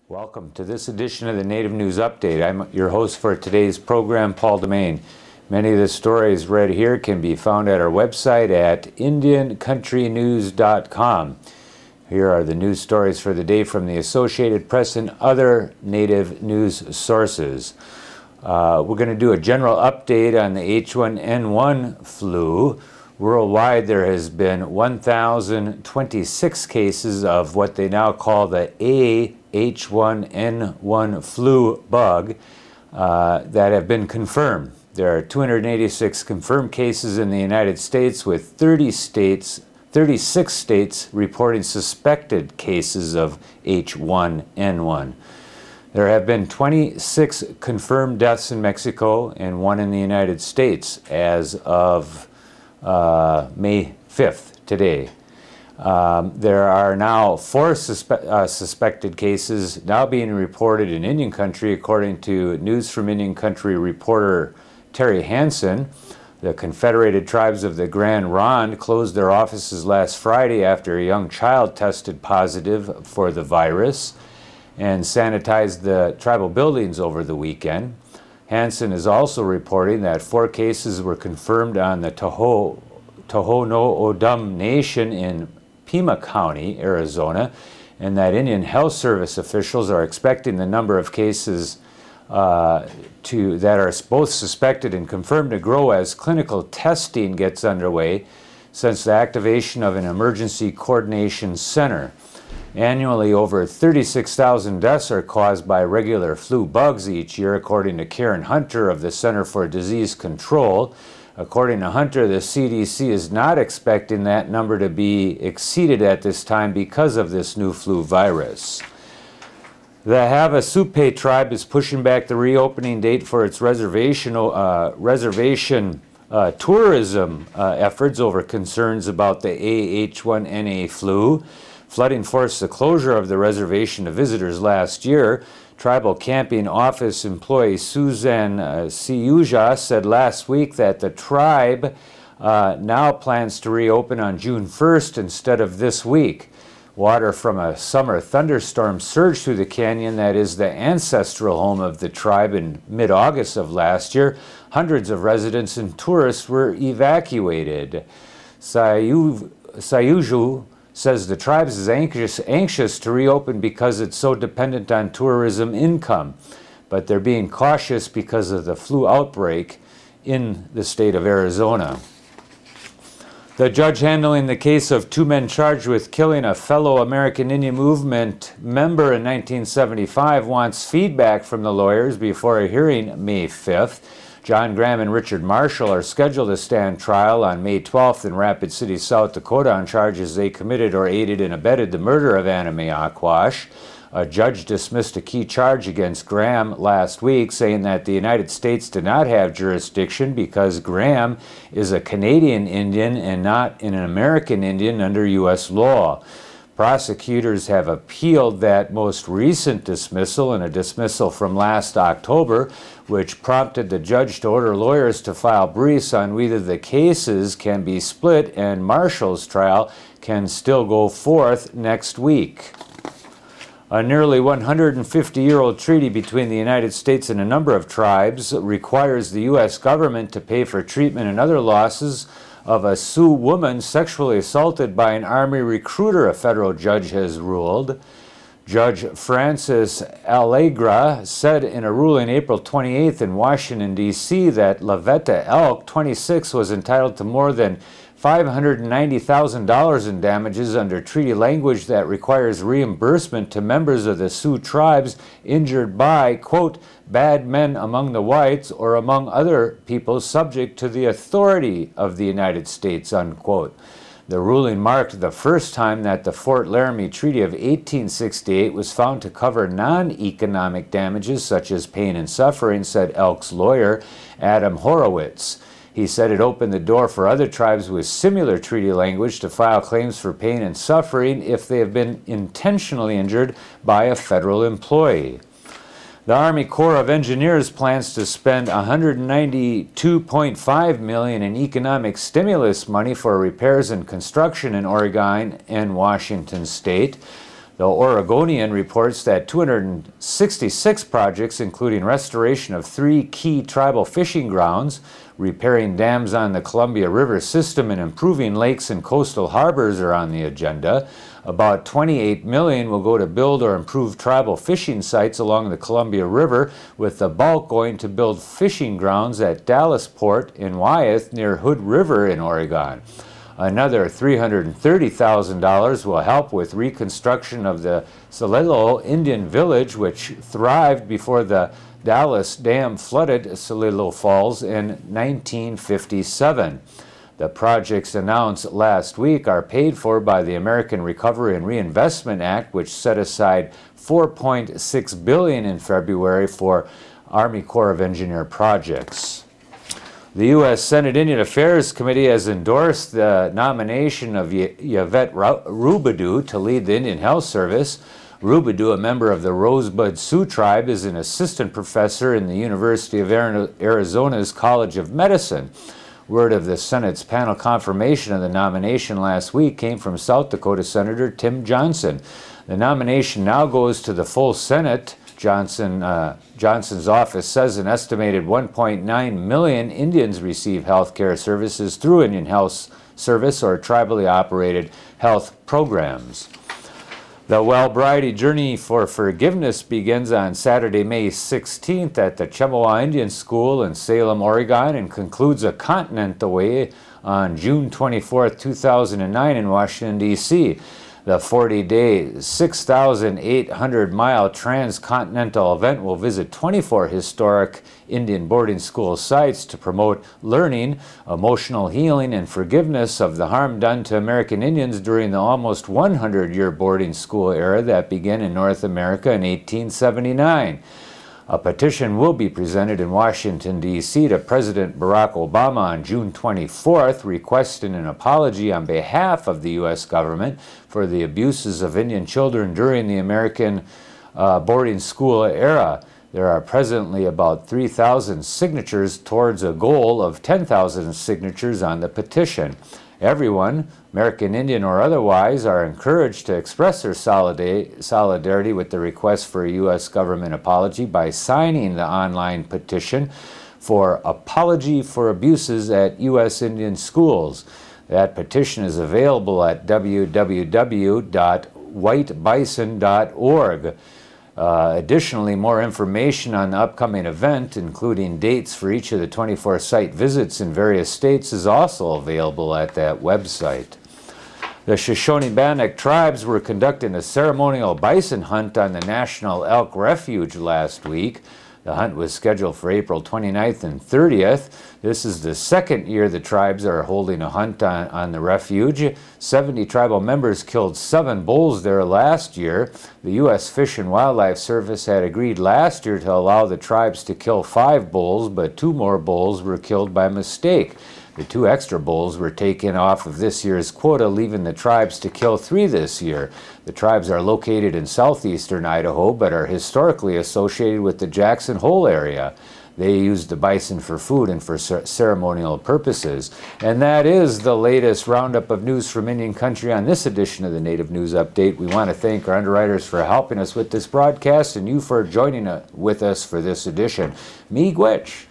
Welcome to this edition of the Native News Update. I'm your host for today's program, Paul Demain. Many of the stories read here can be found at our website at IndianCountryNews.com. Here are the news stories for the day from the Associated Press and other Native news sources. We're going to do a general update on the H1N1 flu. Worldwide, there has been 1,026 cases of what they now call the H1N1 flu bug that have been confirmed. There are 286 confirmed cases in the United States, with 36 states reporting suspected cases of H1N1. There have been 26 confirmed deaths in Mexico and 1 in the United States as of May 5th, today. There are now 4 suspected cases now being reported in Indian Country, according to News from Indian Country reporter Terry Hansen. The Confederated Tribes of the Grand Ronde closed their offices last Friday after a young child tested positive for the virus and sanitized the tribal buildings over the weekend. Hansen is also reporting that 4 cases were confirmed on the Tohono O'odham Nation in Pima County, Arizona, and that Indian Health Service officials are expecting the number of cases that are both suspected and confirmed to grow as clinical testing gets underway since the activation of an emergency coordination center. Annually, over 36,000 deaths are caused by regular flu bugs each year, according to Karen Hunter of the Center for Disease Control. According to Hunter, the CDC is not expecting that number to be exceeded at this time because of this new flu virus. The Havasupai tribe is pushing back the reopening date for its reservation tourism efforts over concerns about the H1N1 flu. Flooding forced the closure of the reservation to visitors last year. Tribal Camping Office employee Susan Siuja said last week that the tribe now plans to reopen on June 1st instead of this week. Water from a summer thunderstorm surged through the canyon that is the ancestral home of the tribe in mid-August of last year. Hundreds of residents and tourists were evacuated. Siuju says the tribe is anxious to reopen because it's so dependent on tourism income, but they're being cautious because of the flu outbreak in the state of Arizona. The judge handling the case of 2 men charged with killing a fellow American Indian Movement member in 1975 wants feedback from the lawyers before a hearing May 5th. John Graham and Richard Marshall are scheduled to stand trial on May 12th in Rapid City, South Dakota on charges they committed or aided and abetted the murder of Anna Mae Aquash. A judge dismissed a key charge against Graham last week, saying that the United States did not have jurisdiction because Graham is a Canadian Indian and not an American Indian under U.S. law. Prosecutors have appealed that most recent dismissal and a dismissal from last October, which prompted the judge to order lawyers to file briefs on whether the cases can be split and Marshall's trial can still go forth next week. A nearly 150-year-old treaty between the United States and a number of tribes requires the U.S. government to pay for treatment and other losses of a Sioux woman sexually assaulted by an Army recruiter, a federal judge has ruled. Judge Francis Allegra said in a ruling April 28th in Washington, D.C. that Lavetta Elk, 26, was entitled to more than $590,000 in damages under treaty language that requires reimbursement to members of the Sioux tribes injured by, quote, bad men among the whites or among other people subject to the authority of the United States, unquote. The ruling marked the first time that the Fort Laramie Treaty of 1868 was found to cover non-economic damages such as pain and suffering, said Elk's lawyer, Adam Horowitz. He said it opened the door for other tribes with similar treaty language to file claims for pain and suffering if they have been intentionally injured by a federal employee. The Army Corps of Engineers plans to spend $192.5 million in economic stimulus money for repairs and construction in Oregon and Washington state. The Oregonian reports that 266 projects, including restoration of 3 key tribal fishing grounds, repairing dams on the Columbia River system, and improving lakes and coastal harbors are on the agenda. About $28 million will go to build or improve tribal fishing sites along the Columbia River, with the bulk going to build fishing grounds at Dallas Port in Wyeth near Hood River in Oregon. Another $330,000 will help with reconstruction of the Celilo Indian Village, which thrived before the Dallas Dam flooded Celilo Falls in 1957. The projects announced last week are paid for by the American Recovery and Reinvestment Act, which set aside $4.6 billion in February for Army Corps of Engineer projects. The U.S. Senate Indian Affairs Committee has endorsed the nomination of Yvette Robidoux to lead the Indian Health Service. Robidoux, a member of the Rosebud Sioux Tribe, is an assistant professor in the University of Arizona's College of Medicine. Word of the Senate's panel confirmation of the nomination last week came from South Dakota Senator Tim Johnson. The nomination now goes to the full Senate. Johnson's office says an estimated 1.9 million Indians receive health care services through Indian Health Service or tribally operated health programs. The Wellbriety Journey for Forgiveness begins on Saturday, May 16th at the Chippewa Indian School in Salem, Oregon, and concludes a continent away on June 24, 2009 in Washington, D.C. The 40-day, 6,800-mile transcontinental event will visit 24 historic Indian boarding school sites to promote learning, emotional healing, and forgiveness of the harm done to American Indians during the almost 100-year boarding school era that began in North America in 1879. A petition will be presented in Washington, D.C. to President Barack Obama on June 24th, requesting an apology on behalf of the U.S. government for the abuses of Indian children during the American boarding school era. There are presently about 3,000 signatures towards a goal of 10,000 signatures on the petition. Everyone, American Indian or otherwise, are encouraged to express their solidarity with the request for a U.S. government apology by signing the online petition for Apology for Abuses at U.S. Indian Schools. That petition is available at www.whitebison.org. Additionally, more information on the upcoming event, including dates for each of the 24 site visits in various states, is also available at that website. The Shoshone-Bannock tribes were conducting a ceremonial bison hunt on the National Elk Refuge last week. The hunt was scheduled for April 29th and 30th. This is the second year the tribes are holding a hunt on the refuge. 70 tribal members killed 7 bulls there last year. The U.S. Fish and Wildlife Service had agreed last year to allow the tribes to kill 5 bulls, but 2 more bulls were killed by mistake. The 2 extra bulls were taken off of this year's quota, leaving the tribes to kill 3 this year. The tribes are located in southeastern Idaho, but are historically associated with the Jackson Hole area. They used the bison for food and for ceremonial purposes. And that is the latest roundup of news from Indian Country on this edition of the Native News Update. We want to thank our underwriters for helping us with this broadcast and you for joining with us for this edition. Miigwech.